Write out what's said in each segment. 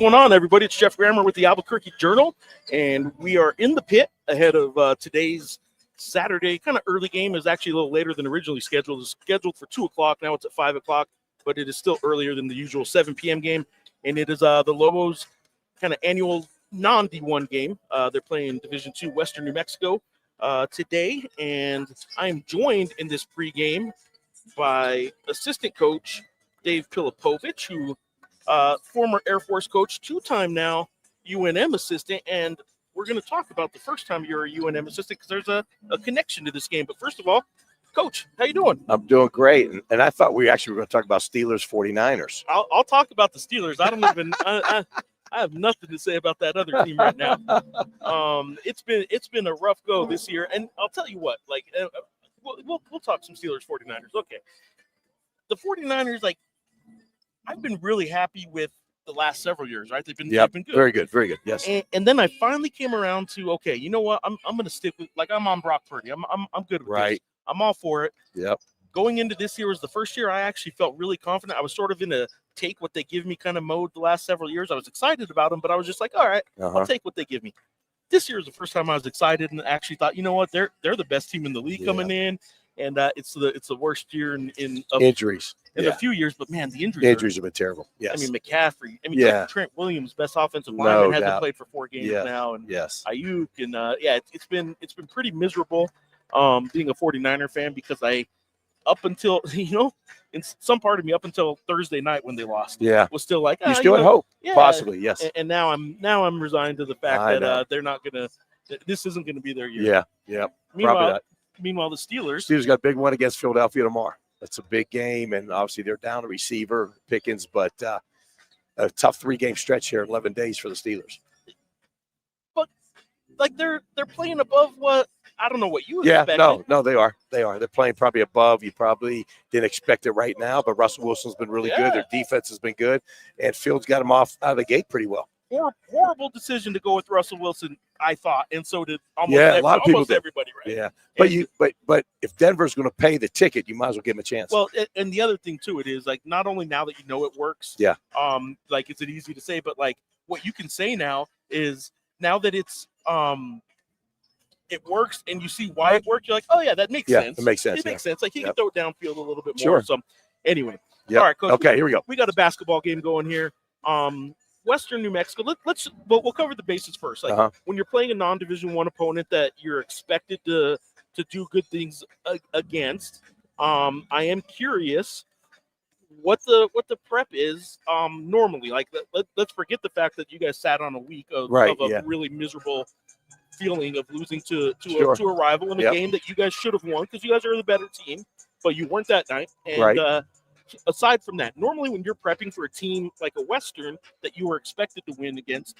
going on, everybody? It's Geoff Grammer with the Albuquerque Journal, and we are in the pit ahead of today's Saturday kind of early game. Is actually a little later than originally scheduled. It's scheduled for 2 o'clock. Now it's at 5 o'clock, but it is still earlier than the usual 7 p.m. game, and it is the Lobos' kind of annual non-D1 game. They're playing Division II Western New Mexico today, and I am joined in this pregame by assistant coach Dave Pilipovich, who former Air Force coach, two-time now UNM assistant, and we're going to talk about the first time you're a UNM assistant because there's a connection to this game. But first of all, Coach, how you doing? I'm doing great, and I thought we actually were going to talk about Steelers 49ers. I'll talk about the Steelers. I don't even I have nothing to say about that other team right now. It's been a rough go this year, and I'll tell you what, like we'll talk some Steelers 49ers. Okay, the 49ers, like, I've been really happy with the last several years, right? They've been good. Very good, very good. Yes. And then I finally came around to, okay, you know what? I'm going to stick with, like, I'm on Brock Purdy. I'm good with this. I'm all for it. Yep. Going into this year was the first year I actually felt really confident. I was sort of in a take what they give me kind of mode the last several years. I was excited about them, but I was just like, all right, I'll take what they give me. This year is the first time I was excited and actually thought, you know what? They're the best team in the league coming in. And it's the worst year in injuries in a few years, but man, the injuries have been terrible. Yes, I mean McCaffrey. I mean, like Trent Williams, best offensive lineman, hasn't played for 4 games now, and Ayuk, and it's been pretty miserable being a 49er fan because up until in some part of me up until Thursday night when they lost, was still like you still had hope, possibly, yes. And now I'm resigned to the fact that they're not gonna. This isn't gonna be their year. Yeah. Meanwhile, the Steelers got a big one against Philadelphia tomorrow. That's a big game, and obviously they're down a receiver, Pickens, but a tough 3-game stretch here in 11 days for the Steelers. But, like, they're playing above what – I don't know what you expected. No, they are. They're playing probably above. You probably didn't expect it right now, but Russell Wilson's been really good. Their defense has been good, and Fields got them off out of the gate pretty well. Horrible decision to go with Russell Wilson, I thought, and so did almost everybody, right? Yeah, but if Denver's going to pay the ticket, you might as well give them a chance. Well, and the other thing to it is, like, not only now that you know it works, like, is it easy to say, but like what you can say now is now that it's it works and you see why it worked, you're like, oh yeah, that makes sense. It makes sense. It makes sense. Like, he can throw it downfield a little bit more. So anyway, all right, Coach. Okay, here we go. We got a basketball game going here. Western New Mexico. We'll cover the bases first. Like, when you're playing a non-Division I opponent that you're expected to do good things against, I am curious what the prep is normally. Like, let's forget the fact that you guys sat on a week of a really miserable feeling of losing to a rival in a game that you guys should have won because you guys are the better team, but you weren't that night. And aside from that, normally when you're prepping for a team like a Western that you were expected to win against,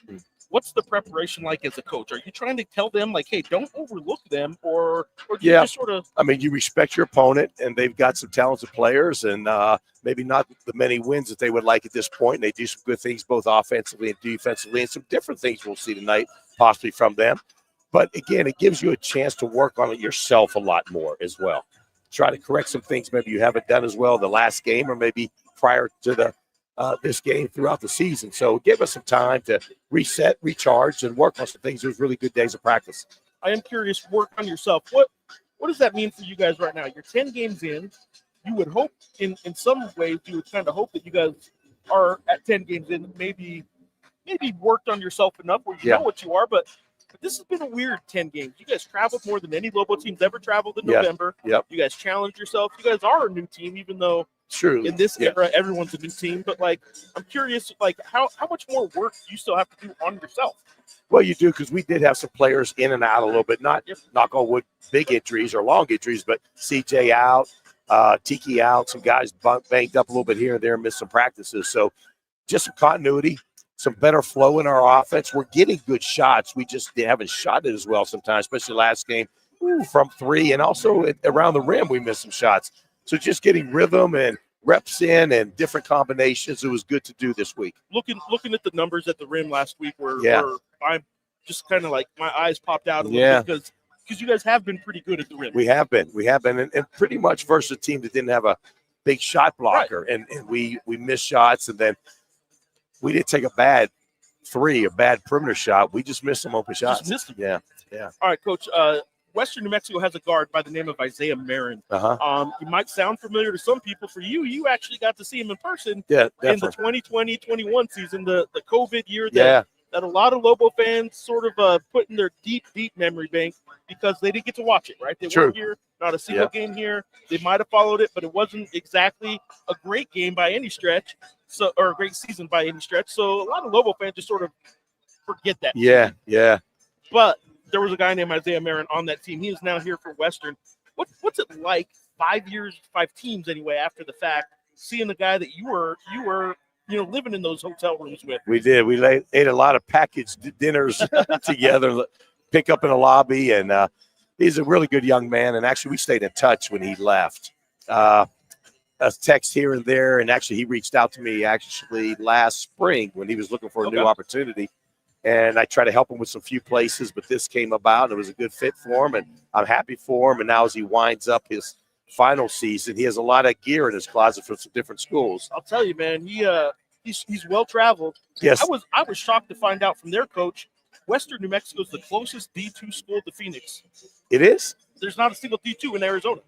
what's the preparation like as a coach? Are you trying to tell them, like, hey, don't overlook them, or do you just sort of – I mean, you respect your opponent, and they've got some talented players, and maybe not the many wins that they would like at this point. And they do some good things both offensively and defensively, and some different things we'll see tonight possibly from them. But, again, it gives you a chance to work on it yourself a lot more as well. Try to correct some things maybe you haven't done as well the last game or maybe prior to the this game throughout the season. So give us some time to reset, recharge, and work on some things. There's really good days of practice. I am curious, work on yourself. What does that mean for you guys right now? You're 10 games in. You would hope in some ways you would kind of hope that you guys are at 10 games in, maybe worked on yourself enough where you know what you are, but this has been a weird 10 games. You guys traveled more than any Lobo team's ever traveled in November. You guys challenged yourself. You guys are a new team, even though in this era, everyone's a new team. But, like, I'm curious, like, how much more work do you still have to do on yourself? Well, you do, because we did have some players in and out a little bit, not knock on wood, big injuries or long injuries, but CJ out, Tiki out, some guys banged up a little bit here and there, missed some practices. So just some continuity. Some better flow in our offense. We're getting good shots. We just haven't shot it as well sometimes, especially last game from 3. And also around the rim, we missed some shots. So just getting rhythm and reps in and different combinations, it was good to do this week. Looking at the numbers at the rim last week were I'm just kind of like my eyes popped out a little bit because you guys have been pretty good at the rim. We have been. And pretty much versus a team that didn't have a big shot blocker. And we missed shots, and then we didn't take a bad 3, a bad perimeter shot. We just missed some open shots. Just missed them. Yeah. All right, Coach. Western New Mexico has a guard by the name of Isaiah Marin. He might sound familiar to some people. For you, you actually got to see him in person in the 2020-21 season, the COVID year that a lot of Lobo fans sort of put in their deep memory bank because they didn't get to watch it, right? They weren't here, not a single game here. They might have followed it, but it wasn't exactly a great game by any stretch, or a great season by any stretch. So a lot of Lobo fans just sort of forget that. Yeah. But there was a guy named Isaiah Marin on that team. He is now here for Western. What's it like 5 teams anyway after the fact, seeing the guy that you were living in those hotel rooms with? We did. We ate a lot of packaged dinners together, pick up in the lobby, and he's a really good young man. And actually, we stayed in touch when he left. A text here and there, and actually, he reached out to me actually last spring when he was looking for a new opportunity. And I tried to help him with some few places, but this came about, and it was a good fit for him, and I'm happy for him. And now as he winds up his final season, he has a lot of gear in his closet from some different schools. I'll tell you, man, he's well-traveled. Yes. I was shocked to find out from their coach, Western New Mexico is the closest D2 school to Phoenix. It is? There's not a single D2 in Arizona.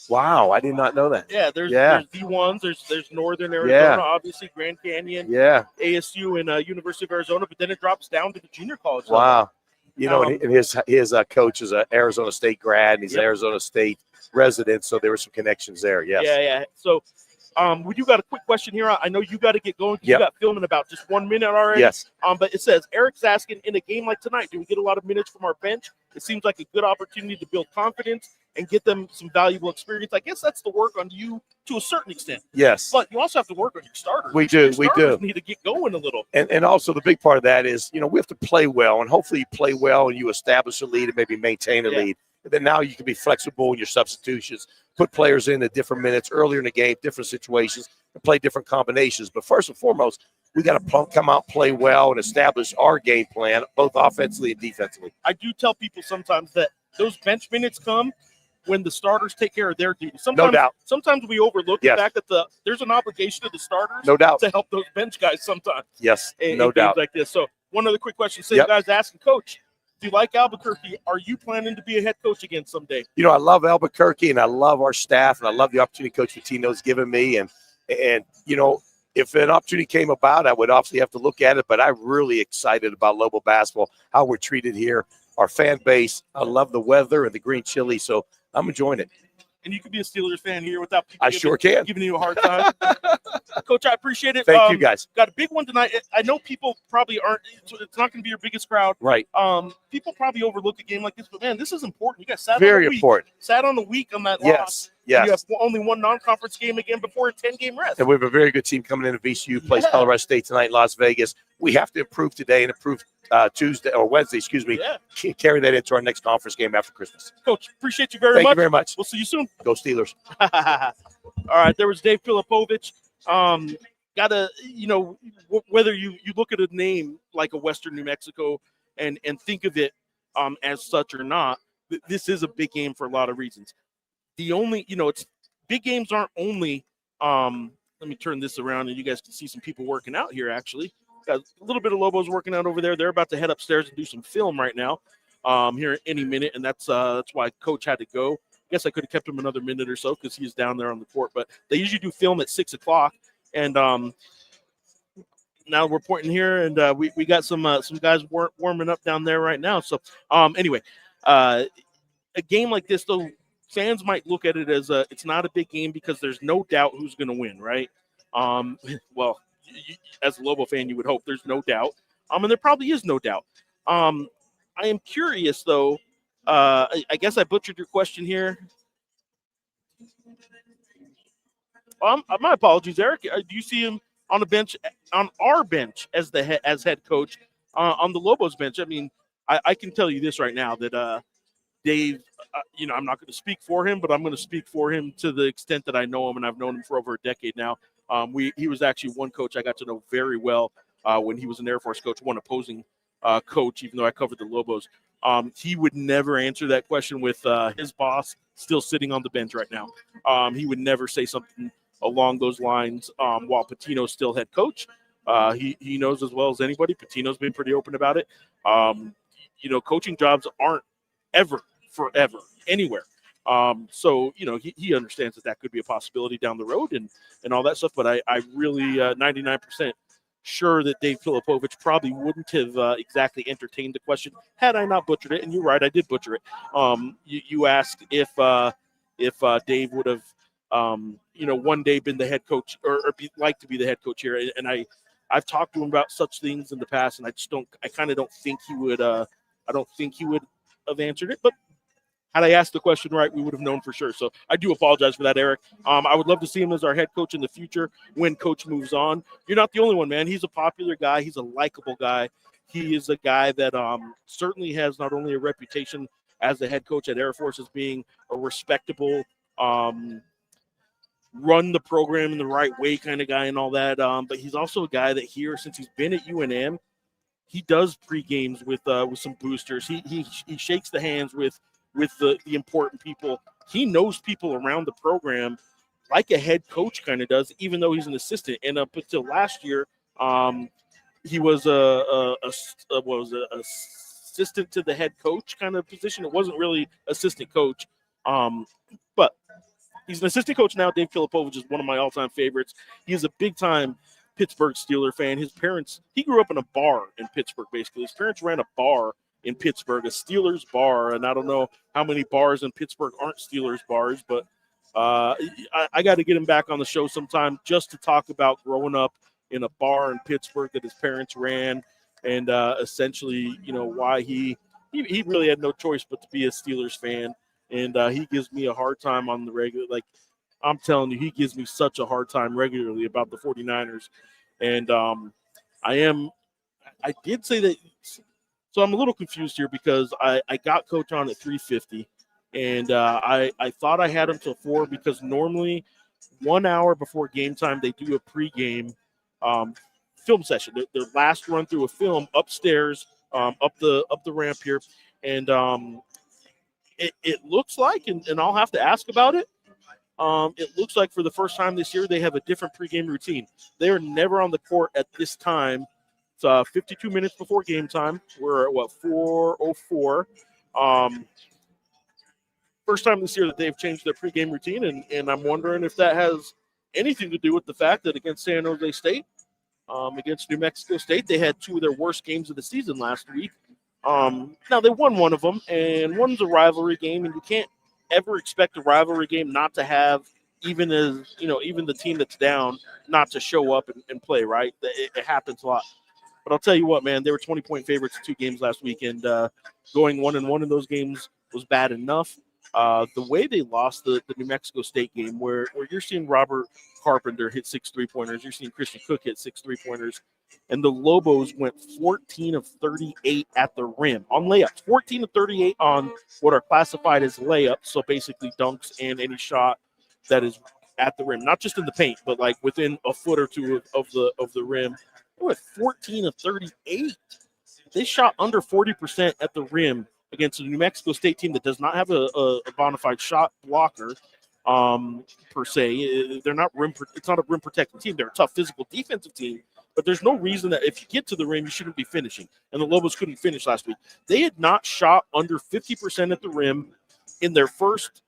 Wow, I did not know that. Yeah, there's D1s, there's Northern Arizona, obviously Grand Canyon, ASU, and University of Arizona, but then it drops down to the junior college level. Wow. You know, and his coach is an Arizona State grad, and he's an Arizona State resident, so there were some connections there, yes. Yeah. So we do got a quick question here. I know you got to get going. You got filming about just 1 minute already. Yes. But it says, Eric's asking, in a game like tonight, do we get a lot of minutes from our bench? It seems like a good opportunity to build confidence and get them some valuable experience. I guess that's the work on you to a certain extent. Yes. But you also have to work on your starters. We do. Need to get going a little. And also the big part of that is, we have to play well, and hopefully you play well and you establish a lead and maybe maintain a lead. And then now you can be flexible in your substitutions, put players in at different minutes earlier in the game, different situations, and play different combinations. But first and foremost, we got to come out, play well, and establish our game plan, both offensively and defensively. I do tell people sometimes that those bench minutes come when the starters take care of their duty. Sometimes, no doubt. Sometimes we overlook the fact that there's an obligation of the starters to help those bench guys sometimes. Yes, in no doubt. Like this. So one other quick question. Say you guys asking, Coach, do you like Albuquerque? Are you planning to be a head coach again someday? I love Albuquerque, and I love our staff, and I love the opportunity Coach Patino's given me. And if an opportunity came about, I would obviously have to look at it, but I'm really excited about Lobo basketball, how we're treated here, our fan base. I love the weather and the green chili, so I'm enjoying it. And you can be a Steelers fan here without people giving you a hard time. Coach, I appreciate it. Thank you, guys. Got a big one tonight. I know people probably aren't – it's not going to be your biggest crowd. Right. People probably overlook a game like this, but, man, this is important. You guys sat on the week on that loss. Yes. You have only one non-conference game again before a 10-game rest. And we have a very good team coming in. VCU plays Colorado State tonight in Las Vegas. We have to improve today and improve Wednesday, carry that into our next conference game after Christmas. Coach, appreciate you very much. Thank you very much. We'll see you soon. Go Steelers. All right, there was Dave Filipovich. Whether you look at a name like a Western New Mexico and think of it as such or not, this is a big game for a lot of reasons. It's big games aren't only let me turn this around and you guys can see some people working out here actually. Got a little bit of Lobos working out over there. They're about to head upstairs and do some film right now here any minute, and that's why Coach had to go. I guess I could have kept him another minute or so because he's down there on the court, but they usually do film at 6 o'clock. And now we're pointing here, and we got some guys warming up down there right now. So anyway, a game like this, though, fans might look at it as it's not a big game because there's no doubt who's going to win, right? Well, as a Lobo fan, you would hope there's no doubt. And there probably is no doubt. I am curious, though. I guess I butchered your question here. My apologies, Eric. Do you see him on the bench, on our bench as head coach, on the Lobos bench? I mean, I can tell you this right now that Dave, I'm not going to speak for him, but I'm going to speak for him to the extent that I know him, and I've known him for over a decade now. He was actually one coach I got to know very well when he was an Air Force coach, one opposing coach, even though I covered the Lobos. He would never answer that question with his boss still sitting on the bench right now. He would never say something along those lines while Patino's still head coach. He knows as well as anybody. Patino's been pretty open about it. Coaching jobs aren't ever forever anywhere. So he understands that could be a possibility down the road and all that stuff. But I really 99% sure that Dave Filipovich probably wouldn't have exactly entertained the question had I not butchered it. And you're right, I did butcher it. You asked if Dave would have one day been the head coach or like to be the head coach here, and I've talked to him about such things in the past, and I kind of don't think he would. I don't think he would have answered it, but had I asked the question right, we would have known for sure. So I do apologize for that, Eric. I would love to see him as our head coach in the future when coach moves on. You're not the only one, man. He's a popular guy. He's a likable guy. He is a guy that certainly has not only a reputation as the head coach at Air Force as being a respectable, run the program in the right way kind of guy and all that. But he's also a guy that here, since he's been at UNM, he does pre-games with some boosters. He shakes the hands with the important people. He knows people around the program like a head coach kind of does, even though he's an assistant. And up until last year, he was a assistant to the head coach kind of position. It wasn't really assistant coach, but he's an assistant coach now. Dave Filipovich is one of my all-time favorites. He is a big-time Pittsburgh Steeler fan. His parents, he grew up in a bar in Pittsburgh, basically. His parents ran a bar in Pittsburgh, a Steelers bar, and I don't know how many bars in Pittsburgh aren't Steelers bars, but I got to get him back on the show sometime just to talk about growing up in a bar in Pittsburgh that his parents ran, and essentially, why he really had no choice but to be a Steelers fan, and he gives me a hard time on the regular. Like, I'm telling you, he gives me such a hard time regularly about the 49ers, and I did say that. So I'm a little confused here because I got Coach on at 3:50, and I thought I had him till 4 because normally 1 hour before game time they do a pregame film session. Their last run through a film upstairs, up the ramp here, and it looks like, and I'll have to ask about it. It looks like for the first time this year they have a different pregame routine. They are never on the court at this time. It's 52 minutes before game time. We're at 4:04. First time this year that they've changed their pregame routine, and I'm wondering if that has anything to do with the fact that against San Jose State, against New Mexico State, they had two of their worst games of the season last week. Now they won one of them, and one's a rivalry game, and you can't ever expect a rivalry game not to have even the team that's down not to show up and play, right? It happens a lot. But I'll tell you what, man, they were 20-point favorites in 2 games last week, and going 1-1 in those games was bad enough. The way they lost the New Mexico State game, where you're seeing Robert Carpenter hit 6 3-pointers, you're seeing Christian Cook hit 6 3-pointers, and the Lobos went 14 of 38 at the rim on layups, 14 of 38 on what are classified as layups, so basically dunks and any shot that is at the rim, not just in the paint, but like within a foot or two of the rim. They went 14 of 38. They shot under 40% at the rim against a New Mexico State team that does not have a bona fide shot blocker per se. They're not it's not a rim protecting team. They're a tough physical defensive team, but there's no reason that if you get to the rim, you shouldn't be finishing. And the Lobos couldn't finish last week. They had not shot under 50% at the rim in their first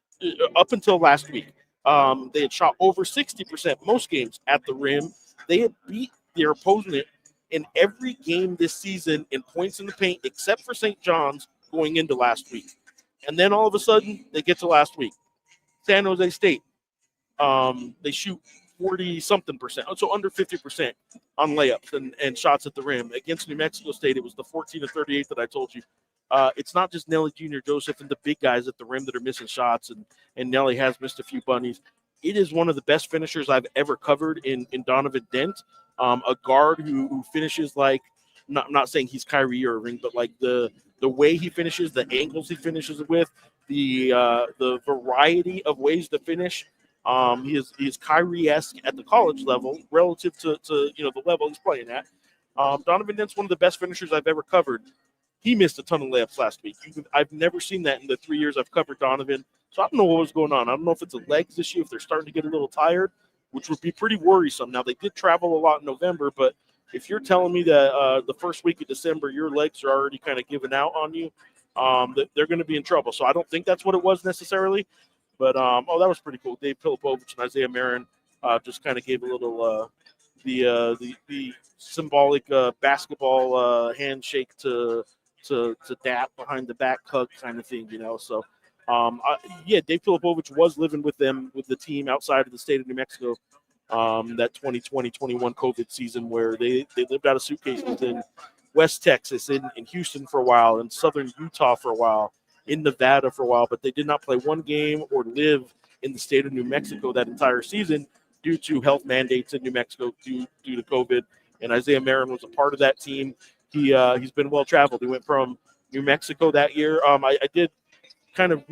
up until last week. They had shot over 60% most games at the rim. They had beat their opponent in every game this season in points in the paint except for St. John's going into last week. And then all of a sudden, they get to last week. San Jose State, they shoot 40-something%, so under 50% on layups and shots at the rim. Against New Mexico State, it was the 14 of 38 that I told you. It's not just Nelly Jr., Joseph, and the big guys at the rim that are missing shots, and Nelly has missed a few bunnies. It is one of the best finishers I've ever covered in Donovan Dent, a guard who finishes like, I'm not saying he's Kyrie Irving, but like the way he finishes, the angles he finishes with, the variety of ways to finish. He is Kyrie-esque at the college level relative to the level he's playing at. Donovan Dent's one of the best finishers I've ever covered. He missed a ton of layups last week. I've never seen that in the 3 years I've covered Donovan. So I don't know what was going on. I don't know if it's a legs issue, if they're starting to get a little tired, which would be pretty worrisome. Now, they did travel a lot in November, but if you're telling me that the first week of December your legs are already kind of giving out on you, that they're going to be in trouble. So I don't think that's what it was necessarily. But that was pretty cool. Dave Filipovich and Isaiah Marin just kind of gave a little the symbolic basketball handshake to dap behind the back hug kind of thing, So, Dave Filipovich was living with the team outside of the state of New Mexico. That 2020-21 COVID season where they lived out of suitcases in West Texas, in Houston for a while, in southern Utah for a while, in Nevada for a while, but they did not play one game or live in the state of New Mexico that entire season due to health mandates in New Mexico due to COVID. And Isaiah Marin was a part of that team. He's been well traveled. He went from New Mexico that year. I did kind of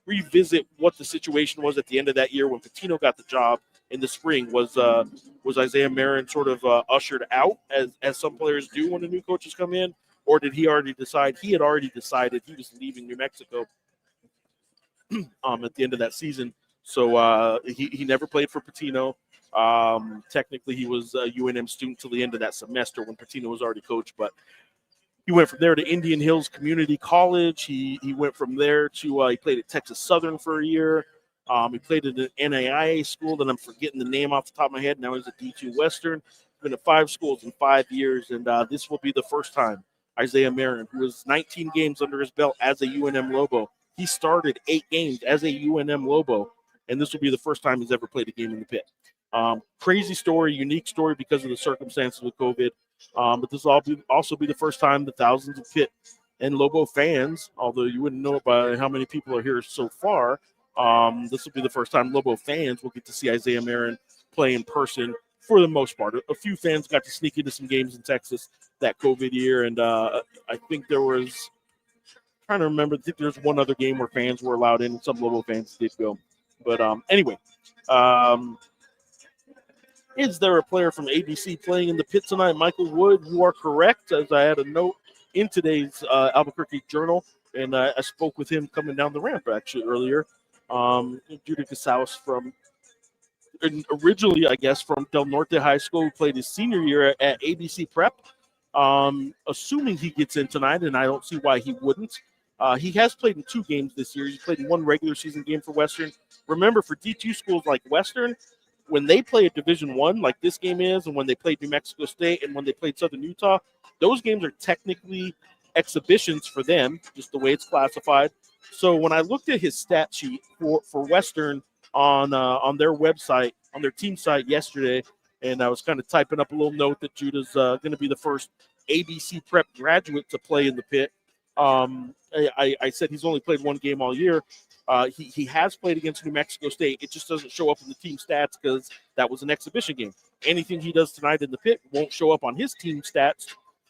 revisit what the situation was at the end of that year when Pitino got the job in the spring. Was Isaiah Marin sort of ushered out as some players do when the new coaches come in, or did he already decide? He had already decided he was leaving New Mexico at the end of that season. So he never played for Pitino. Technically, he was a UNM student till the end of that semester when Pitino was already coach, but he went from there to Indian Hills Community College. He went from there to he played at Texas Southern for a year. He played at an NAIA school that I'm forgetting the name off the top of my head. Now he's at D2 Western. Been at 5 schools in 5 years, and this will be the first time Isaiah Marin, who has 19 games under his belt as a UNM Lobo. He started 8 games as a UNM Lobo, and this will be the first time he's ever played a game in the pit. Crazy story, unique story because of the circumstances with COVID. But this will also be the first time that thousands of Pitt and Lobo fans, although you wouldn't know it by how many people are here so far, this will be the first time Lobo fans will get to see Isaiah Marin play in person for the most part. A few fans got to sneak into some games in Texas that COVID year, and I think there was – trying to remember. I think there's one other game where fans were allowed in, and some Lobo fans did go. But anyway, is there a player from ABC playing in the pit tonight? Michael Wood, you are correct, as I had a note in today's Albuquerque Journal, and I spoke with him coming down the ramp actually earlier. Judah Casales from originally, I guess, from Del Norte High School, who played his senior year at ABC Prep. Assuming he gets in tonight, and I don't see why he wouldn't. He has played in 2 games this year. He's played in 1 regular season game for Western. Remember, for D2 schools like Western, when they play a Division I, like this game is, and when they played New Mexico State and when they played Southern Utah, those games are technically exhibitions for them, just the way it's classified. So when I looked at his stat sheet for Western on their website, on their team site yesterday, and I was kind of typing up a little note that Judah's going to be the first ABC Prep graduate to play in the pit. I said he's only played 1 game all year. He has played against New Mexico State. It just doesn't show up in the team stats because that was an exhibition game. Anything he does tonight in the pit won't show up on his team stats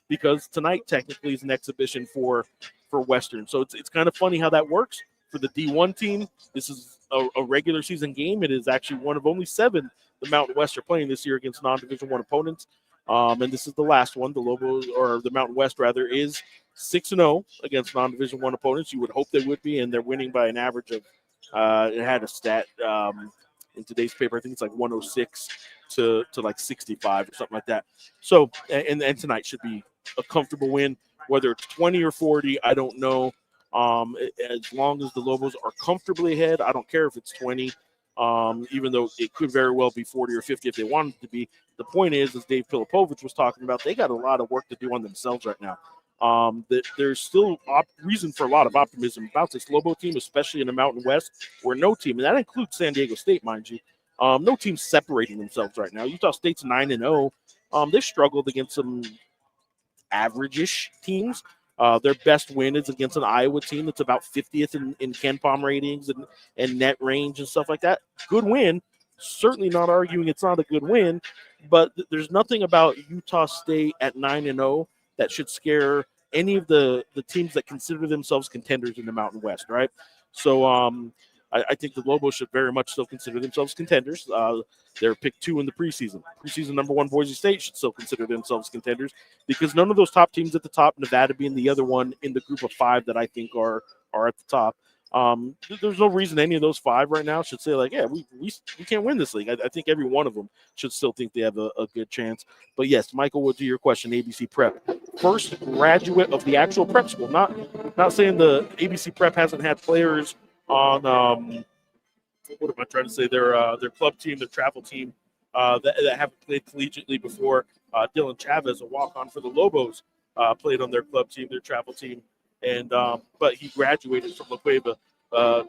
because tonight technically is an exhibition for Western. So it's kind of funny how that works. For the D1 team, this is a regular season game. It is actually one of only 7 the Mountain West are playing this year against non-Division I opponents. And this is the last one. The Lobos, or the Mountain West rather, is 6-0 against non-Division I opponents. You would hope they would be, and they're winning by an average of it had a stat in today's paper. I think it's like 106 to like 65 or something like that. So, and tonight should be a comfortable win. Whether it's 20 or 40, I don't know. As long as the Lobos are comfortably ahead, I don't care if it's 20. Even though it could very well be 40 or 50 if they wanted it to be. The point is, as Dave Filipovich was talking about, they got a lot of work to do on themselves right now. That there's still reason for a lot of optimism about this Lobo team, especially in the Mountain West, where no team, and that includes San Diego State, mind you, no team's separating themselves right now. Utah State's 9-0. They've struggled against some average-ish teams. Their best win is against an Iowa team that's about 50th in KenPom ratings and net range and stuff like that. Good win. Certainly not arguing it's not a good win, but there's nothing about Utah State at 9-0 that should scare any of the teams that consider themselves contenders in the Mountain West, right? So I think the Lobos should very much still consider themselves contenders. They're picked 2 in the preseason. Preseason number 1 Boise State should still consider themselves contenders because none of those top teams at the top, Nevada being the other one in the group of 5 that I think are at the top, There's no reason any of those 5 right now should say like, yeah, we can't win this league. I think every one of them should still think they have a good chance. But yes, Michael, to your question, ABC Prep, first graduate of the actual prep school. Not saying the ABC Prep hasn't had players on what am I trying to say? Their club team, their travel team that haven't played collegiately before. Dylan Chavez, a walk-on for the Lobos, played on their club team, their travel team, and but he graduated from La Cueva.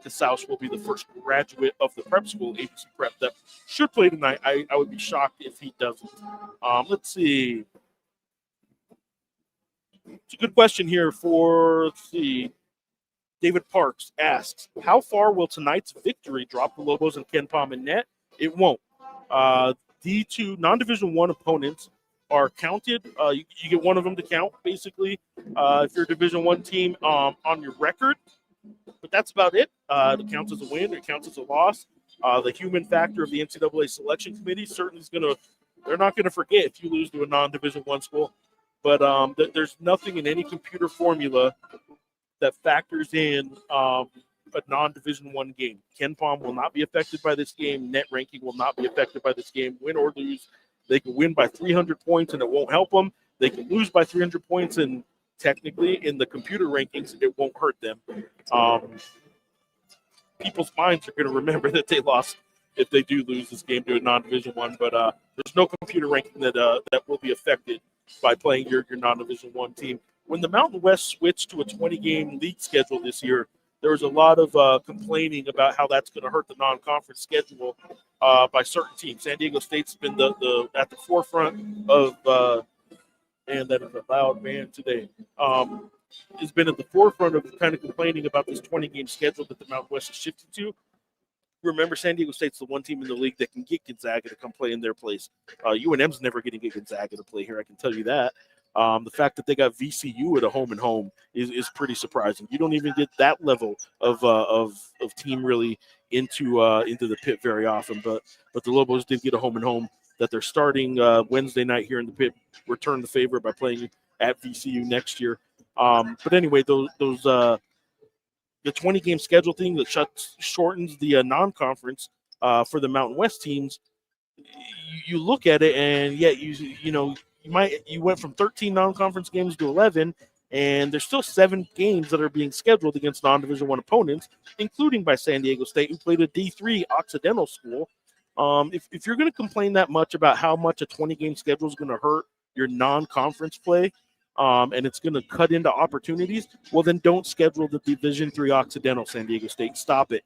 Casals will be the first graduate of the prep school, ABC Prep, that should play tonight. I would be shocked if he doesn't. Let's see. It's a good question here for, let's see. David Parks asks, how far will tonight's victory drop the Lobos and Ken Palm in net? It won't. The 2 non-Division I opponents are counted. You get one of them to count, basically, if you're a Division I team on your record. But that's about it. It counts as a win. It counts as a loss. The human factor of the NCAA selection committee certainly is they're not going to forget if you lose to a non-Division I school. But there's nothing in any computer formula that factors in a non-Division I game. Ken Palm will not be affected by this game. Net ranking will not be affected by this game. Win or lose, they can win by 300 points and it won't help them. They can lose by 300 points and technically in the computer rankings, it won't hurt them. People's minds are going to remember that they lost if they do lose this game to a non-Division I, but there's no computer ranking that will be affected by playing your non-Division I team. When the Mountain West switched to a 20-game league schedule this year, there was a lot of complaining about how that's going to hurt the non-conference schedule by certain teams. San Diego State's been at the forefront of and that is a loud man today. Has been at the forefront of kind of complaining about this 20-game schedule that the Mountain West is shifting to. Remember, San Diego State's the one team in the league that can get Gonzaga to come play in their place. UNM's never going to get Gonzaga to play here, I can tell you that. The fact that they got VCU at a home and home is pretty surprising. You don't even get that level of team really into the pit very often. But the Lobos did get a home and home that they're starting Wednesday night here in the pit. Return the favor by playing at VCU next year. But anyway, those the 20-game schedule thing that shortens the non-conference for the Mountain West teams. You look at it, and you went from 13 non-conference games to 11, and there's still 7 games that are being scheduled against non-Division I opponents, including by San Diego State, who played a D3 Occidental school. If you're going to complain that much about how much a 20-game schedule is going to hurt your non-conference play, and it's going to cut into opportunities, well, then don't schedule the Division III Occidental, San Diego State. Stop it.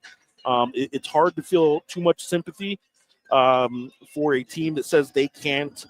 It's hard to feel too much sympathy for a team that says they can't,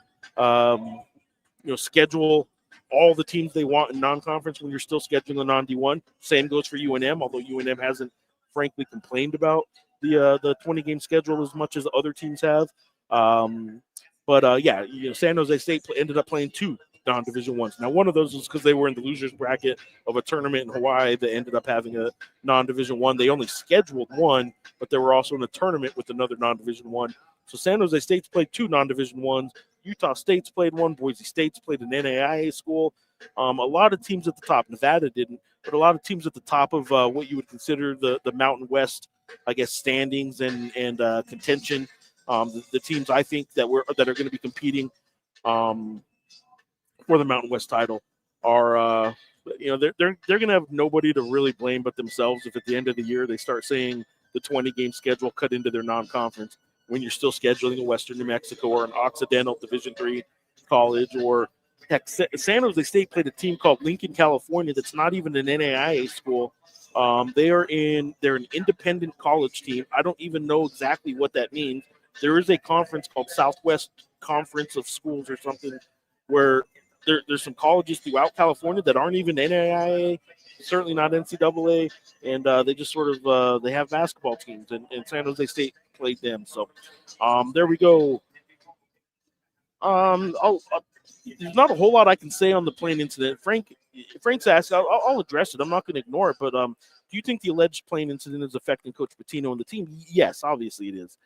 schedule all the teams they want in non-conference when you're still scheduling a non-D1. Same goes for UNM, although UNM hasn't, frankly, complained about the 20-game schedule as much as other teams have. San Jose State ended up playing 2 non-Division I's. Now, one of those was because they were in the losers bracket of a tournament in Hawaii that ended up having a non-Division I. They only scheduled 1, but they were also in a tournament with another non-Division I. So San Jose State's played 2 non-Division I's. Utah State's played 1. Boise State's played an NAIA school. A lot of teams at the top. Nevada didn't, but a lot of teams at the top of what you would consider the Mountain West, I guess, standings and contention. The teams I think that are going to be competing for the Mountain West title are they're going to have nobody to really blame but themselves if at the end of the year they start saying the 20-game schedule cut into their non-conference when you're still scheduling a Western New Mexico or an Occidental Division III college, or heck, San Jose State played a team called Lincoln, California that's not even an NAIA school. They're an independent college team. I don't even know exactly what that means. There is a conference called Southwest Conference of Schools or something where there's some colleges throughout California that aren't even NAIA, certainly not NCAA, and they just sort of they have basketball teams, and San Jose State played them. So there we go. There's not a whole lot I can say on the plane incident. Frank's asked, I'll address it. I'm not going to ignore it, but do you think the alleged plane incident is affecting Coach Pitino and the team? Yes, obviously it is.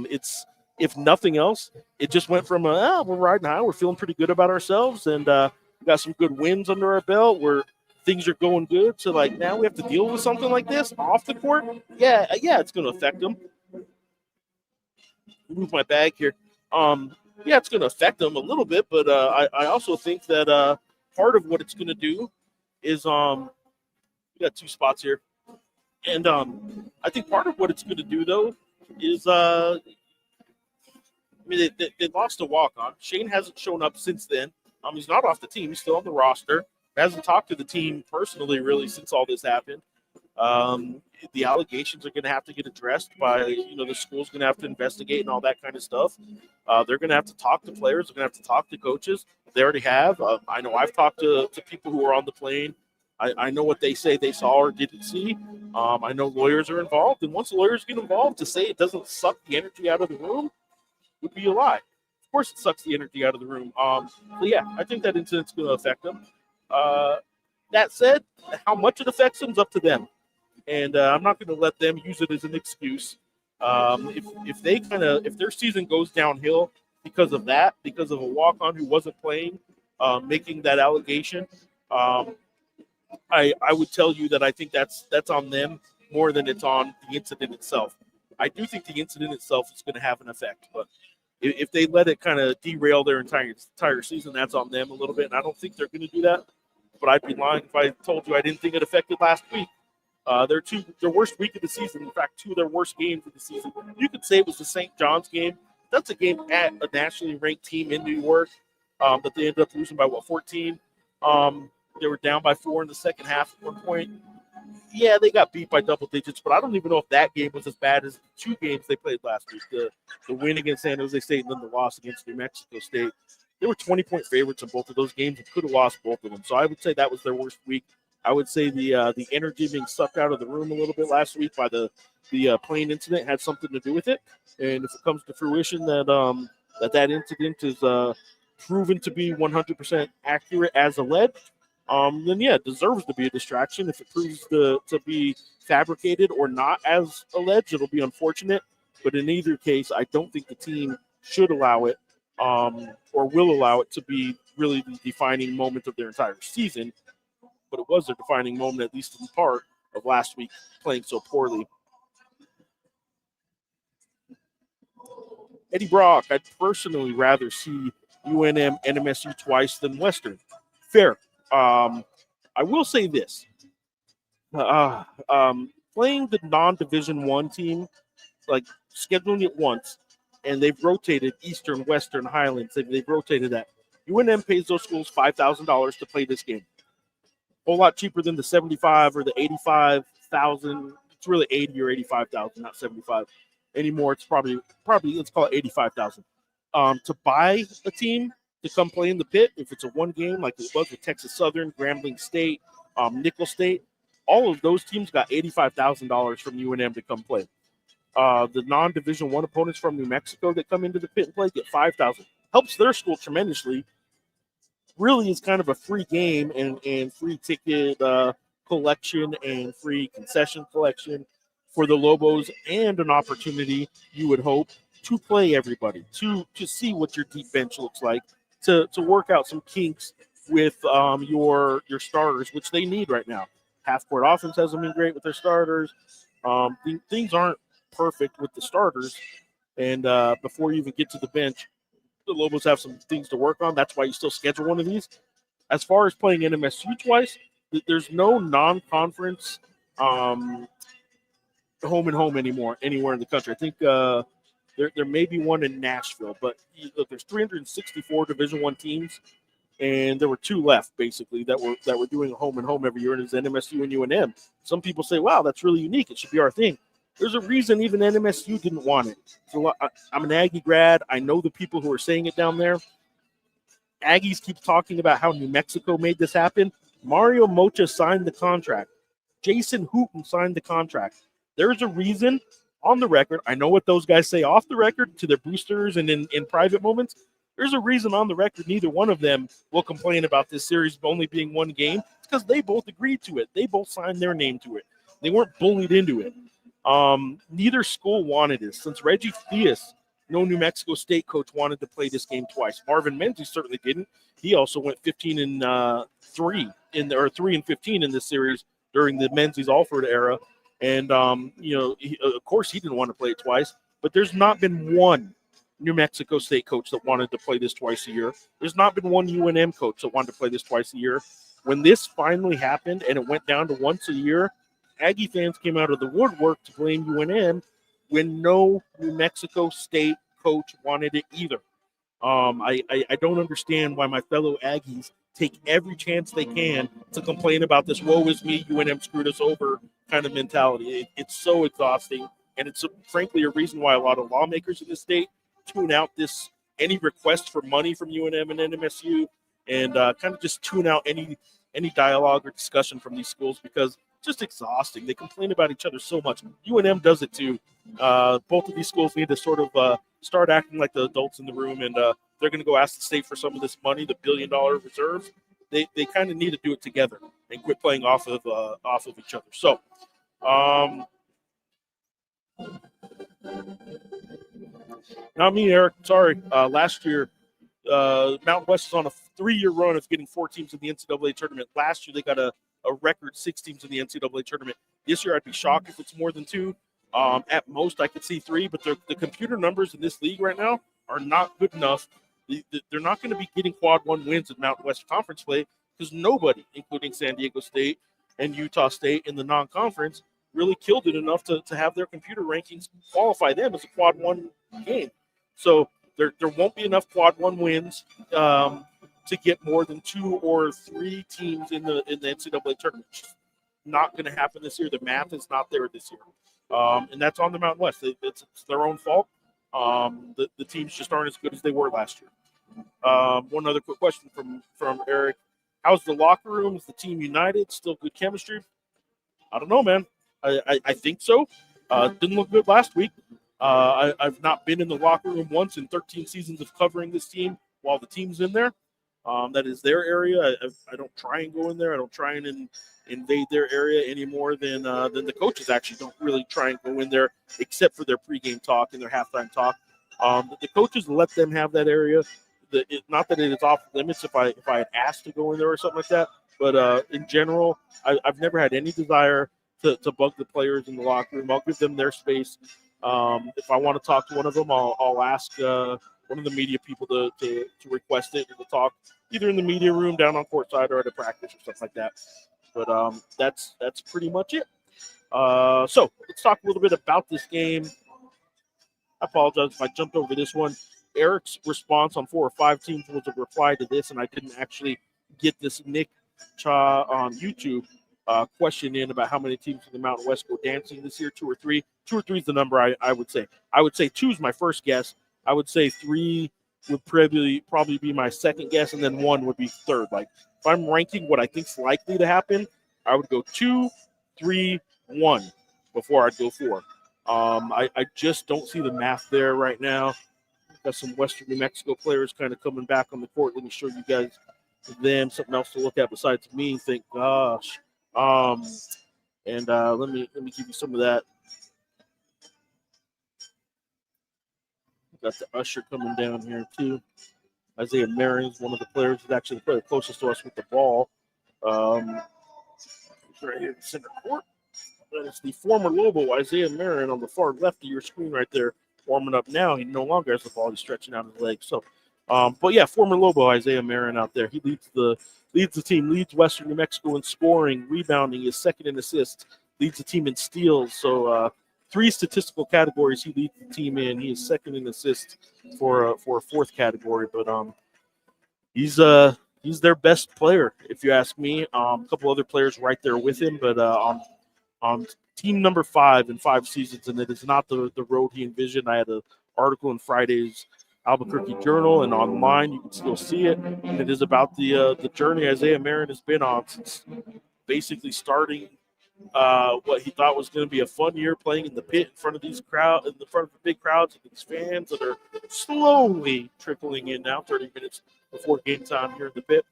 It's, if nothing else, it just went from we're riding high, we're feeling pretty good about ourselves, and we got some good wins under our belt. We're things are going good, to like now we have to deal with something like this off the court. Yeah, it's going to affect them. Move my bag here. Yeah, it's going to affect them a little bit, but I also think that part of what it's going to do is we got 2 spots here, and I think part of what it's going to do though is I mean they lost a walk-on. Shane hasn't shown up since then. He's not off the team. He's still on the roster. Hasn't talked to the team personally really since all this happened. The allegations are going to have to get addressed by, the school's going to have to investigate and all that kind of stuff. They're going to have to talk to players. They're going to have to talk to coaches. They already have. I know I've talked to people who were on the plane. I know what they say they saw or didn't see. I know lawyers are involved. And once lawyers get involved, to say it doesn't suck the energy out of the room would be a lie. Of course it sucks the energy out of the room. But yeah, I think that incident's going to affect them. That said, how much it affects them is up to them. And I'm not going to let them use it as an excuse. If their season goes downhill because of that, because of a walk-on who wasn't playing, making that allegation, I would tell you that I think that's on them more than it's on the incident itself. I do think the incident itself is going to have an effect, but if they let it kind of derail their entire season, that's on them a little bit, and I don't think they're going to do that. But I'd be lying if I told you I didn't think it affected last week. Their worst week of the season. In fact, 2 of their worst games of the season. You could say it was the St. John's game. That's a game at a nationally ranked team in New York that they ended up losing by 14. They were down by 4 in the second half at one point. Yeah, they got beat by double digits, but I don't even know if that game was as bad as the 2 games they played last week. The win against San Jose State and then the loss against New Mexico State. They were 20-point favorites in both of those games and could have lost both of them. So I would say that was their worst week. I would say the energy being sucked out of the room a little bit last week by the plane incident had something to do with it. And if it comes to fruition that incident is proven to be 100% accurate as alleged, then yeah, it deserves to be a distraction. If it proves to be fabricated or not as alleged, it'll be unfortunate. But in either case, I don't think the team should allow it or will allow it to be really the defining moment of their entire season. But it was their defining moment, at least in part, of last week playing so poorly. Eddie Brock, I'd personally rather see UNM and MSU twice than Western. Fair. I will say this. Playing the non-Division I team, like scheduling it once, and they've rotated Eastern, Western, Highlands. They've rotated that. UNM pays those schools $5,000 to play this game. Whole lot cheaper than the 75 or the 85,000. It's really 80 or 85,000, not 75 anymore. It's probably let's call it 85,000. To buy a team to come play in the pit, if it's a one game like it was with Texas Southern, Grambling State, Nickel State, all of those teams got $85,000 from UNM to come play. The non-Division I opponents from New Mexico that come into the pit and play get $5,000. Helps their school tremendously. Really is kind of a free game and free ticket collection and free concession collection for the Lobos, and an opportunity, you would hope, to play everybody, to see what your deep bench looks like, to work out some kinks with your starters, which they need right now. Half-court offense hasn't been great with their starters. Things aren't perfect with the starters, and before you even get to the bench, the Lobos have some things to work on. That's why you still schedule one of these. As far as playing NMSU twice, there's no non-conference home and home anymore anywhere in the country. I think there may be one in Nashville, but look, there's 364 Division I teams, and there were 2 left basically that were doing a home and home every year, and it's NMSU and UNM. Some people say, "Wow, that's really unique. It should be our thing." There's a reason even NMSU didn't want it. So I'm an Aggie grad. I know the people who are saying it down there. Aggies keep talking about how New Mexico made this happen. Mario Mocha signed the contract. Jason Hooten signed the contract. There's a reason on the record. I know what those guys say off the record to their boosters and in private moments. There's a reason on the record neither one of them will complain about this series only being one game. It's because they both agreed to it. They both signed their name to it. They weren't bullied into it. Neither school wanted it. Since Reggie Theus no New Mexico State coach wanted to play this game twice. Marvin Menzies certainly didn't. He also went 15-3 or 3-15 in this series during the Menzies Alford era. And, of course, he didn't want to play it twice. But there's not been one New Mexico State coach that wanted to play this twice a year. There's not been one UNM coach that wanted to play this twice a year. When this finally happened and it went down to once a year, Aggie fans came out of the woodwork to blame UNM when no New Mexico State coach wanted it either. I don't understand why my fellow Aggies take every chance they can to complain about this woe is me, UNM screwed us over kind of mentality. It's so exhausting, and it's frankly a reason why a lot of lawmakers in the state tune out any request for money from UNM and NMSU, and kind of just tune out any dialogue or discussion from these schools because it's just exhausting. They complain about each other so much. UNM does it too. Both of these schools need to sort of start acting like the adults in the room, and they're going to go ask the state for some of this money, the $1 billion reserves. They kind of need to do it together and quit playing off of each other. So, not me, Eric. Sorry. Last year, Mountain West is on a 3-year run of getting 4 teams in the NCAA tournament. Last year, they got a record 6 teams in the NCAA tournament. This year, I'd be shocked if it's more than 2. At most, I could see 3, but the computer numbers in this league right now are not good enough. They're not going to be getting quad 1 wins in Mountain West Conference play because nobody, including San Diego State and Utah State in the non-conference, really killed it enough to have their computer rankings qualify them as a quad 1 game. So there won't be enough quad 1 wins to get more than 2 or 3 teams in the NCAA tournament. It's not going to happen this year. The math is not there this year. And that's on the Mountain West. It's their own fault. The teams just aren't as good as they were last year. One other quick question from Eric. How's the locker room? Is the team united? Still good chemistry? I don't know, man. I think so. Didn't look good last week. I've not been in the locker room once in 13 seasons of covering this team while the team's in there. That is their area. I don't try and go in there. I don't try and invade their area any more than the coaches actually don't really try and go in there except for their pregame talk and their halftime talk. The coaches let them have that area. Not that it is off limits if I had asked to go in there or something like that, but in general, I've never had any desire to bug the players in the locker room. I'll give them their space. If I want to talk to one of them, I'll ask one of the media people to request it and to talk either in the media room down on courtside or at a practice or stuff like that. But that's pretty much it. So let's talk a little bit about this game. I apologize if I jumped over this one. Eric's response on 4 or 5 teams was a reply to this, and I didn't actually get this Nick Cha on YouTube question in about how many teams in the Mountain West go dancing this year, 2 or 3. 2 or 3 is the number I would say. I would say 2 is my first guess. I would say 3 would probably be my second guess, and then 1 would be third. Like if I'm ranking what I think is likely to happen, I would go 2, 3, 1 before I'd go 4. I just don't see the math there right now. Got some Western New Mexico players kind of coming back on the court. Let me show you guys them something else to look at besides me. Thank gosh. Let me give you some of that. Got the usher coming down here too. Isaiah Marin is one of the players who's actually the player closest to us with the ball. He's right here in center court. That is the former Lobo, Isaiah Marin, on the far left of your screen right there, warming up now. He no longer has the ball. He's stretching out his legs. So, but yeah, former Lobo, Isaiah Marin out there. He leads the team, leads Western New Mexico in scoring, rebounding, is second in assists, leads the team in steals. So 3 statistical categories he leads the team in. He is second in assists for a 4th category. But he's their best player, if you ask me. A couple other players right there with him, but on team number 5 in 5 seasons, and it is not the road he envisioned. I had an article in Friday's Albuquerque Journal, and online you can still see it. And it is about the journey Isaiah Marin has been on since basically starting what he thought was going to be a fun year playing in the pit in front of the big crowds and these fans that are slowly trickling in now, 30 minutes before game time here in the pit.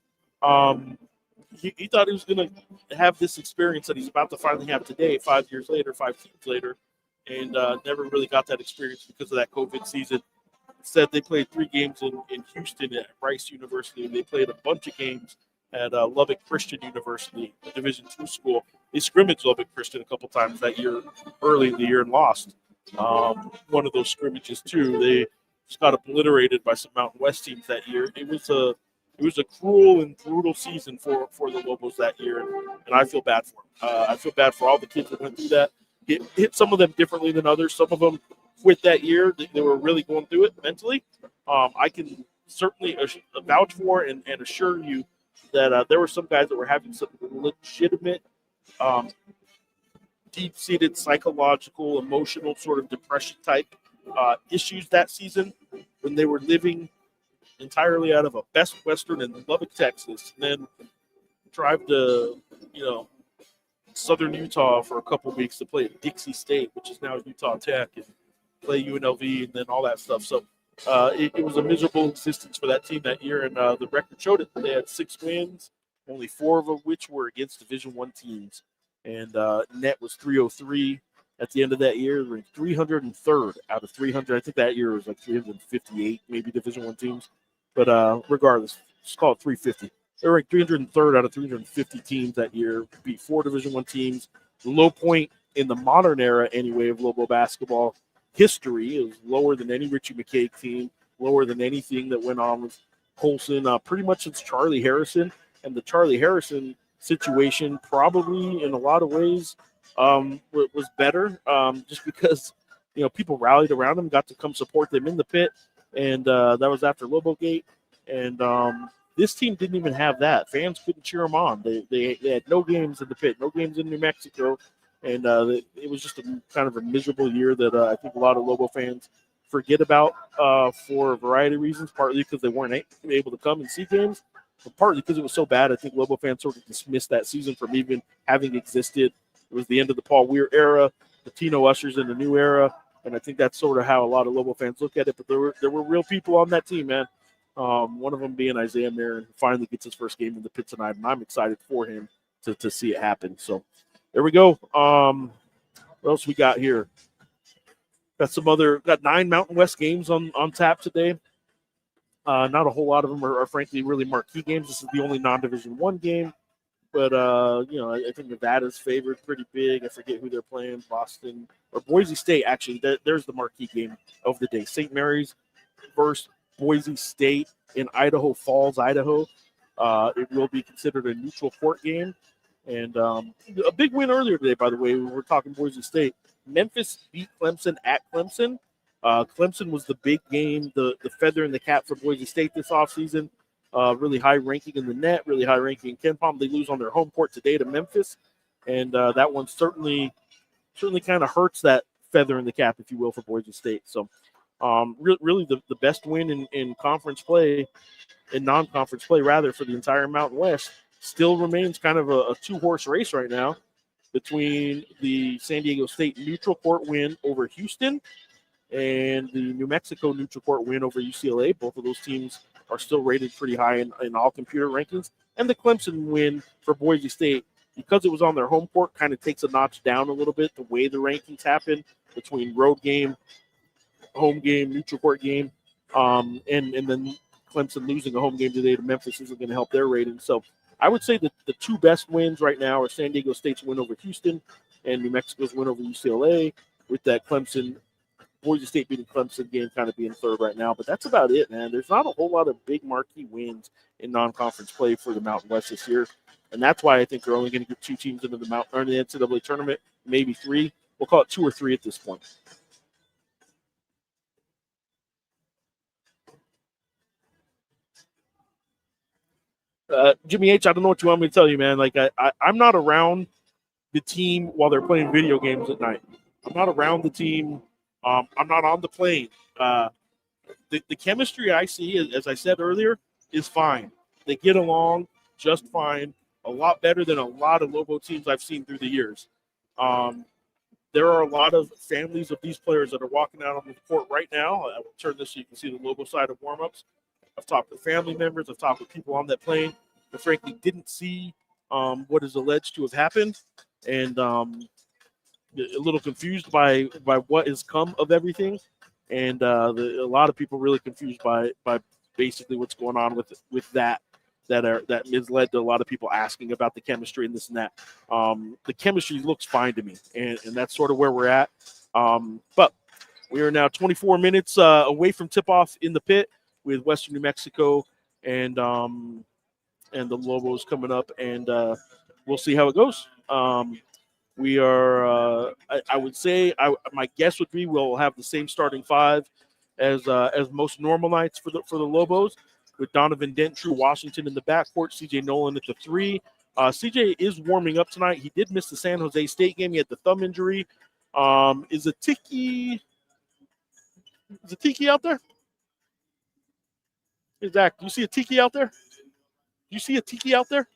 He thought he was going to have this experience that he's about to finally have today, 5 years later, 5 teams later, and never really got that experience because of that COVID season. said they played 3 games in Houston at Rice University. They played a bunch of games at Lubbock Christian University, a Division II school. They scrimmaged Lubbock Christian a couple times that year, early in the year, and lost one of those scrimmages too. They just got obliterated by some Mountain West teams that year. It was a cruel and brutal season for the Lobos that year, and I feel bad for them. I feel bad for all the kids that went through that. It hit some of them differently than others. Some of them quit that year. They were really going through it mentally. I can certainly vouch for and assure you that there were some guys that were having some legitimate, deep-seated psychological, emotional sort of depression type issues that season when they were living entirely out of a Best Western in Lubbock, Texas, and then drive to, southern Utah for a couple of weeks to play at Dixie State, which is now Utah Tech, and play UNLV and then all that stuff. So it was a miserable existence for that team that year, and the record showed it. They had 6 wins, only 4 of which were against Division I teams, and net was 303 at the end of that year. They were 303rd out of 300. I think that year was like 358 maybe Division I teams, but regardless, just call it 350. They were ranked 303rd out of 350 teams that year, beat 4 Division I teams. The low point in the modern era, anyway, of Lobo basketball history. It was lower than any Richie McKay team, lower than anything that went on with Colson, pretty much since Charlie Harrison. And the Charlie Harrison situation probably in a lot of ways was better, just because people rallied around him, got to come support them in the pit, and that was after Lobogate. And this team didn't even have that. Fans couldn't cheer them on. They had no games in the pit, no games in New Mexico, and it was just kind of a miserable year that I think a lot of Lobo fans forget about for a variety of reasons, partly because they weren't able to come and see games, but partly because it was so bad. I think Lobo fans sort of dismissed that season from even having existed. It was the end of the Paul Weir era, the Tino ushers in the new era, and I think that's sort of how a lot of Lobo fans look at it. But there were real people on that team, man. One of them being Isaiah Marin, who finally gets his first game in the pit tonight, and I'm excited for him to see it happen. So there we go. What else we got here? Got 9 Mountain West games on tap today. Not a whole lot of them are frankly really marquee games. This is the only non-Division I game. But, I think Nevada's favored pretty big. I forget who they're playing, Boston or Boise State. Actually, there's the marquee game of the day. St. Mary's versus Boise State in Idaho Falls, Idaho. It will be considered a neutral court game. And a big win earlier today, by the way. We're talking Boise State. Memphis beat Clemson at Clemson. Clemson was the big game, the feather in the cap for Boise State this offseason. Really high ranking in the net, really high ranking in KenPom. They lose on their home court today to Memphis. And that one certainly kind of hurts that feather in the cap, if you will, for Boise State. So really the best win in conference play, in non-conference play rather, for the entire Mountain West still remains kind of a 2-horse race right now between the San Diego State neutral court win over Houston and the New Mexico neutral court win over UCLA. Both of those teams are still rated pretty high in all computer rankings. And the Clemson win for Boise State, because it was on their home court, kind of takes a notch down a little bit the way the rankings happen between road game, home game, neutral court game. And then Clemson losing a home game today to Memphis isn't going to help their rating. So I would say that the 2 best wins right now are San Diego State's win over Houston and New Mexico's win over UCLA, with that Boise State beating Clemson game kind of being third right now. But that's about it, man. There's not a whole lot of big marquee wins in non-conference play for the Mountain West this year. And that's why I think they're only going to get 2 teams into the NCAA tournament, maybe 3. We'll call it 2 or 3 at this point. Jimmy H., I don't know what you want me to tell you, man. Like, I'm not around the team while they're playing video games at night. I'm not around the team. I'm not on the plane. The chemistry I see, as I said earlier, is fine. They get along just fine, a lot better than a lot of Lobo teams I've seen through the years. There are a lot of families of these players that are walking out on the court right now. I will turn this so you can see the Lobo side of warm-ups. I've talked with family members. I've talked with people on that plane that frankly didn't see what is alleged to have happened, and a little confused by what has come of everything. and a lot of people really confused by basically what's going on with that has led to a lot of people asking about the chemistry and this and that. The chemistry looks fine to me, and that's sort of where we're at. But we are now 24 minutes away from tip-off in the pit with Western New Mexico and the Lobos coming up, and we'll see how it goes. We are, I would say, my guess would be we'll have the same starting five as most normal nights for the Lobos, with Donovan Dent, True Washington in the backcourt, CJ Nolan at the 3. CJ is warming up tonight. He did miss the San Jose State game. He had the thumb injury. Is a Tiki out there? Hey, Zach, do you see a Tiki out there? Do you see a Tiki out there?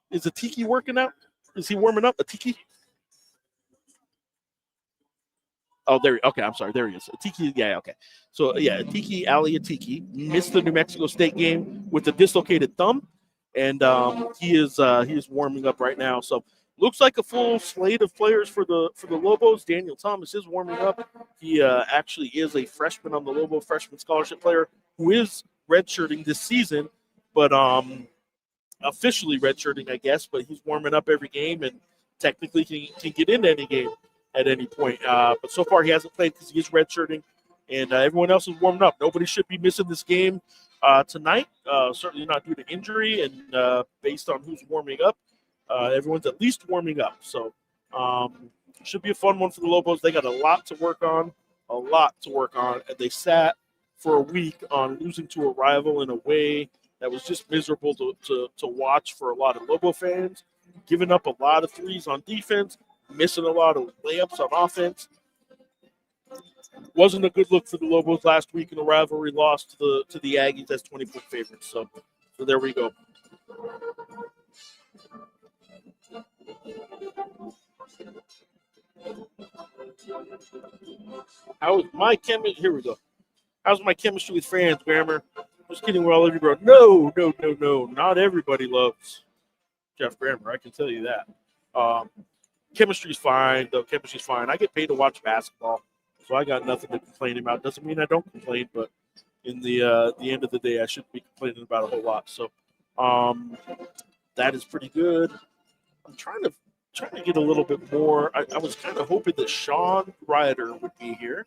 Is a Tiki working out? Is he warming up? A Tiki? Oh, okay, I'm sorry. There he is. Tiki, yeah, okay. So, yeah, Tiki, Ali Tiki missed the New Mexico State game with a dislocated thumb, and he is warming up right now. So, looks like a full slate of players for the Lobos. Daniel Thomas is warming up. He actually is a freshman on the Lobo freshman scholarship player who is redshirting this season, but officially redshirting, I guess. But he's warming up every game and technically can get into any game at any point. But so far he hasn't played because he is redshirting, and everyone else is warming up. Nobody should be missing this game tonight, certainly not due to injury, and based on who's warming up, everyone's at least warming up. So should be a fun one for the Lobos. They got a lot to work on, and they sat for a week on losing to a rival in a way that was just miserable to watch for a lot of Lobo fans, giving up a lot of threes on defense, missing a lot of layups on offense. Wasn't a good look for the Lobos last week in the rivalry loss to the Aggies as 20-point favorites. So there we go. Here we go. How's my chemistry with fans, Grammer? Just kidding with all of you, bro. No. Not everybody loves Geoff Grammer. I can tell you that. Chemistry's fine, though. Chemistry's fine. I get paid to watch basketball, so I got nothing to complain about. Doesn't mean I don't complain, but in the end of the day, I shouldn't be complaining about a whole lot. So that is pretty good. I'm trying to get a little bit more. I was kind of hoping that Sean Ryder would be here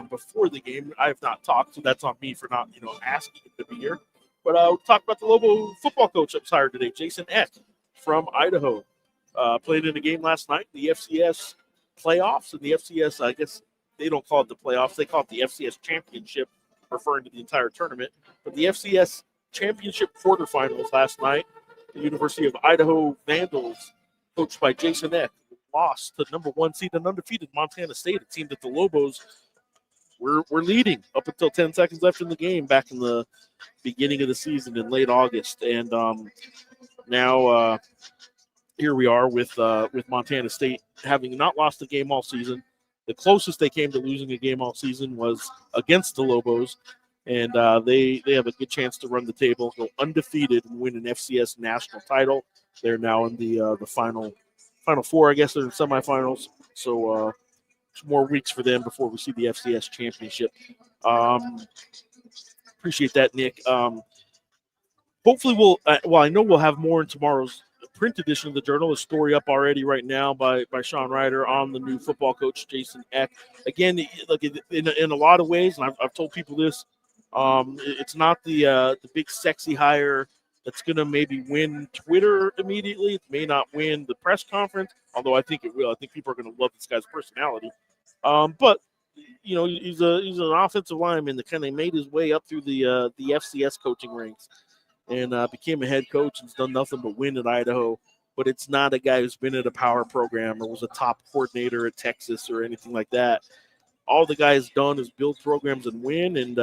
before the game. I have not talked, so that's on me for not asking him to be here. But we'll talk about the Lobo football coach that's hired today, Jason Eck from Idaho. Played in a game last night, the FCS playoffs, and the FCS, I guess they don't call it the playoffs, they call it the FCS championship, referring to the entire tournament. But the FCS championship quarterfinals last night, the University of Idaho Vandals, coached by Jason Eck, lost to number 1 seed and undefeated Montana State. It seemed that the Lobos were leading up until 10 seconds left in the game back in the beginning of the season in late August. And now here we are with Montana State having not lost a game all season. The closest they came to losing a game all season was against the Lobos, and they have a good chance to run the table, go undefeated, and win an FCS national title. They're now in the final four, I guess. They're in semifinals, so 2 more weeks for them before we see the FCS championship. Appreciate that, Nick. Hopefully I know we'll have more in tomorrow's print edition of the Journal. A story up already right now by Sean Ryder on the new football coach, Jason Eck. Again, look, in a lot of ways, and I've told people this, it's not the big sexy hire that's going to maybe win Twitter immediately. It may not win the press conference, although I think it will. I think people are going to love this guy's personality. But he's an offensive lineman that kind of made his way up through the FCS coaching ranks and became a head coach and has done nothing but win at Idaho. But it's not a guy who's been at a power program or was a top coordinator at Texas or anything like that. All the guy has done is build programs and win. And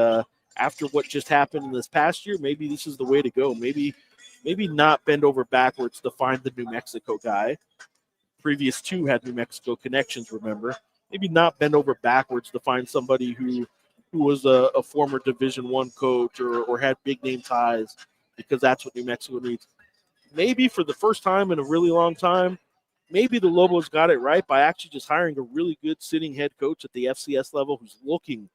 after what just happened in this past year, maybe this is the way to go. Maybe not bend over backwards to find the New Mexico guy. Previous 2 had New Mexico connections, remember. Maybe not bend over backwards to find somebody who was a former Division I coach or had big-name ties, because that's what New Mexico needs. Maybe for the first time in a really long time, maybe the Lobos got it right by actually just hiring a really good sitting head coach at the FCS level who's looking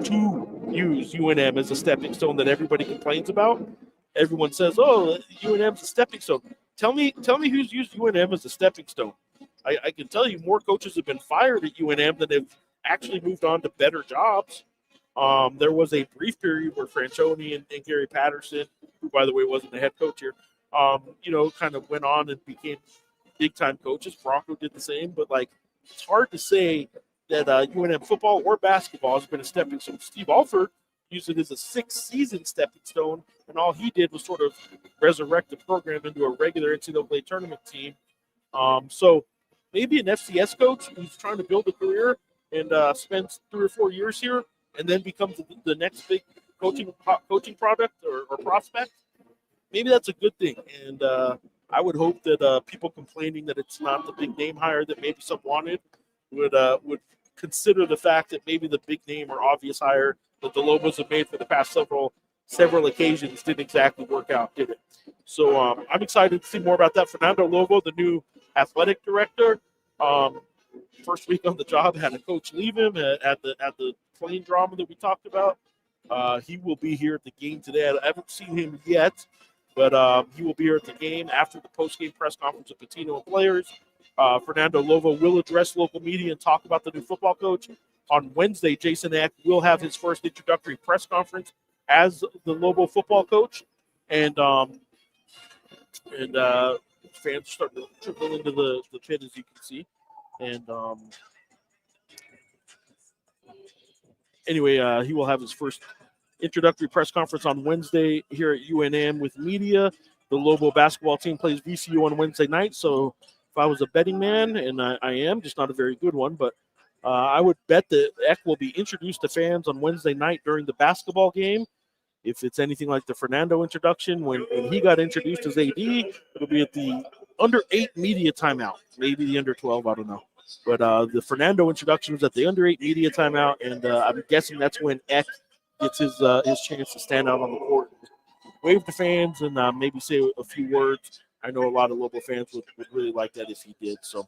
to use UNM as a stepping stone that everybody complains about. Everyone says, "Oh, UNM's a stepping stone." Tell me who's used UNM as a stepping stone. I can tell you more coaches have been fired at UNM than have actually moved on to better jobs. There was a brief period where Franchoni and Gary Patterson, who, by the way, wasn't the head coach here, kind of went on and became big-time coaches. Bronco did the same, but, it's hard to say that UNM football or basketball has been a stepping stone. Steve Alford used it as a 6-season stepping stone, and all he did was sort of resurrect the program into a regular NCAA tournament team. So maybe an FCS coach who's trying to build a career and spends 3 or 4 years here and then becomes the next big coaching product or prospect, maybe that's a good thing. And I would hope that people complaining that it's not the big name hire that maybe some wanted would consider the fact that maybe the big name or obvious hire that the Lobos have made for the past several occasions didn't exactly work out, did it? So I'm excited to see more about that. Fernando Lobo, the new athletic director, first week on the job, had a coach leave him at the plane drama that we talked about. He will be here at the game today. I haven't seen him yet, but he will be here at the game after the post-game press conference of Patino and players. Fernando Lobo will address local media and talk about the new football coach. On Wednesday, Jason Eck will have his first introductory press conference as the Lobo football coach. And fans start to trickle into the pit, as you can see. And anyway, he will have his first introductory press conference on Wednesday here at UNM with media. The Lobo basketball team plays VCU on Wednesday night. So if I was a betting man, and I am, just not a very good one, but I would bet that Eck will be introduced to fans on Wednesday night during the basketball game. If it's anything like the Fernando introduction, when he got introduced as AD, it'll be at the under 8 media timeout, maybe the under 12, I don't know. But the Fernando introduction was at the under 8 media timeout, and I'm guessing that's when Eck gets his chance to stand out on the court, wave to fans, and maybe say a few words. I know a lot of Lobo fans would really like that if he did. So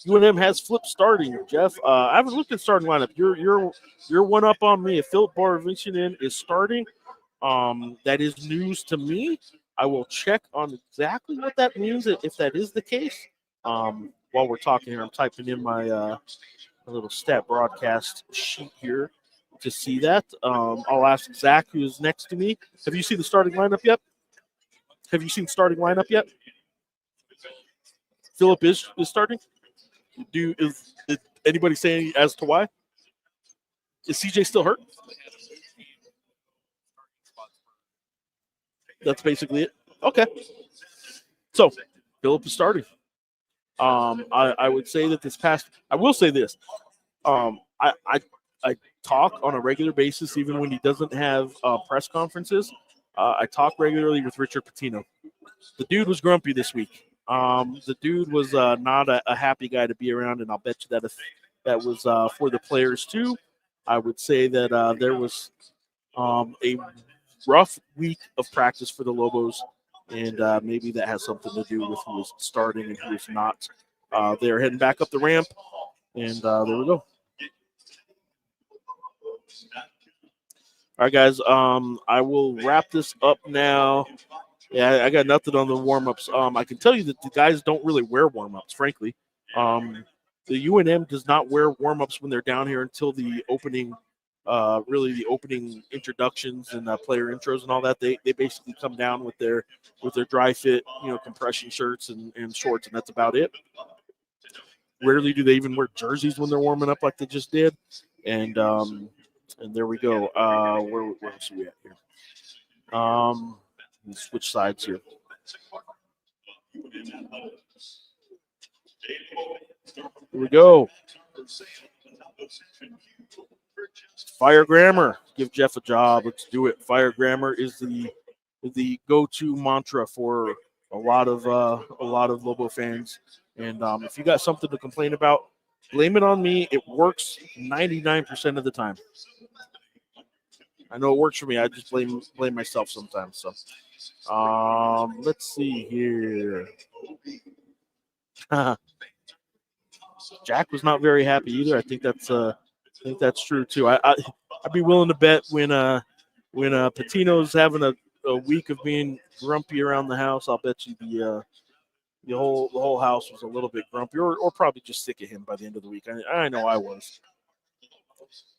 UNM has Flip starting, Jeff. I haven't looked at starting lineup. You're one up on me. If Philip Borovician is starting, that is news to me. I will check on exactly what that means if that is the case. While we're talking here, I'm typing in my little stat broadcast sheet here to see that. I'll ask Zach, who is next to me. Have you seen the starting lineup yet? Philip is starting? Is anybody saying as to why? Is CJ still hurt? That's basically it. Okay. So Philip is starting. I would say that I will say this. I talk on a regular basis, even when he doesn't have press conferences. I talk regularly with Richard Patino. The dude was grumpy this week. The dude was not a happy guy to be around, and I'll bet you that if that was for the players too, I would say that there was a rough week of practice for the Lobos, and maybe that has something to do with who was starting and who was not. They're heading back up the ramp, and there we go. All right, guys, I will wrap this up now. Yeah, I got nothing on the warm-ups. I can tell you that the guys don't really wear warm-ups, frankly. The UNM does not wear warm-ups when they're down here until the opening, really the opening introductions and player intros and all that. They basically come down with their dry fit, compression shirts and shorts, and that's about it. Rarely do they even wear jerseys when they're warming up like they just did. And there we go. Where else are we at here? Let's switch sides here. Here we go. Fire Grammer. Give Jeff a job. Let's do it. Fire Grammer is the go-to mantra for a lot of Lobo fans. And if you got something to complain about, blame it on me. It works 99% of the time. I know it works for me. I just blame myself sometimes. So Let's see here. Jack was not very happy either. I think that's true too. I'd be willing to bet when Patino's having a week of being grumpy around the house, I'll bet you the whole house was a little bit grumpy, or probably just sick of him by the end of the week. I know I was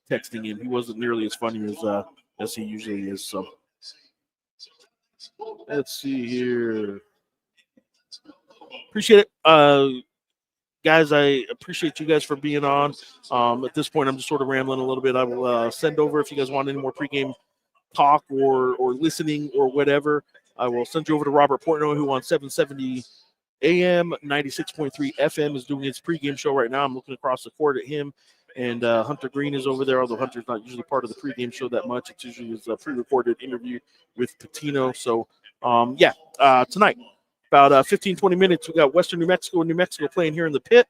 texting him. He wasn't nearly as funny as he usually is. So let's see here. Appreciate it. Guys, I appreciate you guys for being on. At this point, I'm just sort of rambling a little bit. I will send over if you guys want any more pregame talk or listening or whatever. I will send you over to Robert Portnoy, who on 770 AM, 96.3 FM is doing his pregame show right now. I'm looking across the court at him, and Hunter Green is over there, although Hunter's not usually part of the pregame show that much. It's usually his pre-recorded interview with Patino. So, tonight, about 15, 20 minutes, we got Western New Mexico and New Mexico playing here in the pit.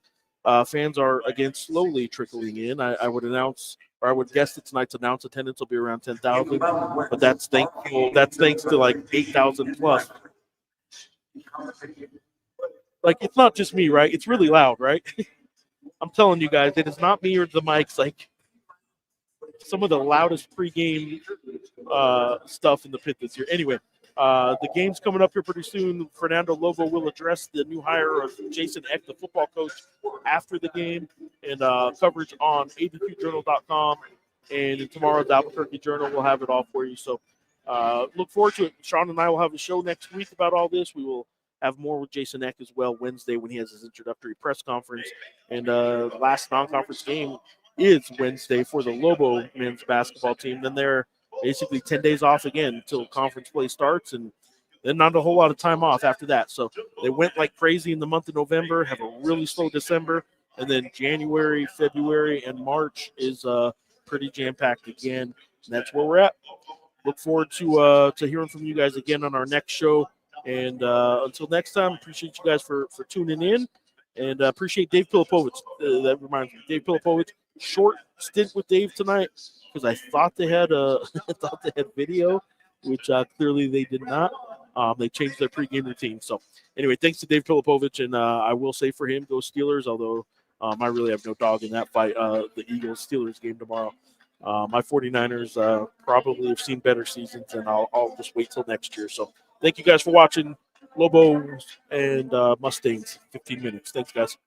Fans are, again, slowly trickling in. I would guess that tonight's announced attendance will be around 10,000, but that's thankful. That's thanks to like 8,000 plus. Like, it's not just me, right? It's really loud, right? I'm telling you guys, it is not me or the mics. Like, some of the loudest pregame stuff in the pit this year. Anyway, the game's coming up here pretty soon. Fernando Lobo will address the new hire of Jason Eck, the football coach, after the game, and coverage on ABQJournal.com. And in tomorrow's Albuquerque Journal, we'll have it all for you. So look forward to it. Sean and I will have a show next week about all this. We will have more with Jason Eck as well Wednesday when he has his introductory press conference. And last non-conference game is Wednesday for the Lobo men's basketball team. Then they're basically 10 days off again until conference play starts, and then not a whole lot of time off after that. So they went like crazy in the month of November, have a really slow December, and then January, February, and March is pretty jam-packed again. And that's where we're at. Look forward to hearing from you guys again on our next show. And until next time, appreciate you guys for tuning in, and appreciate Dave Pilipovich. That reminds me, Dave Pilipovich. Short stint with Dave tonight because I thought they had video, which clearly they did not. They changed their pregame routine. So anyway, thanks to Dave Pilipovich, and I will say for him, go Steelers. Although I really have no dog in that fight. The Eagles-Steelers game tomorrow. My 49ers probably have seen better seasons, and I'll just wait till next year. So thank you guys for watching Lobos and Mustangs 15 minutes. Thanks, guys.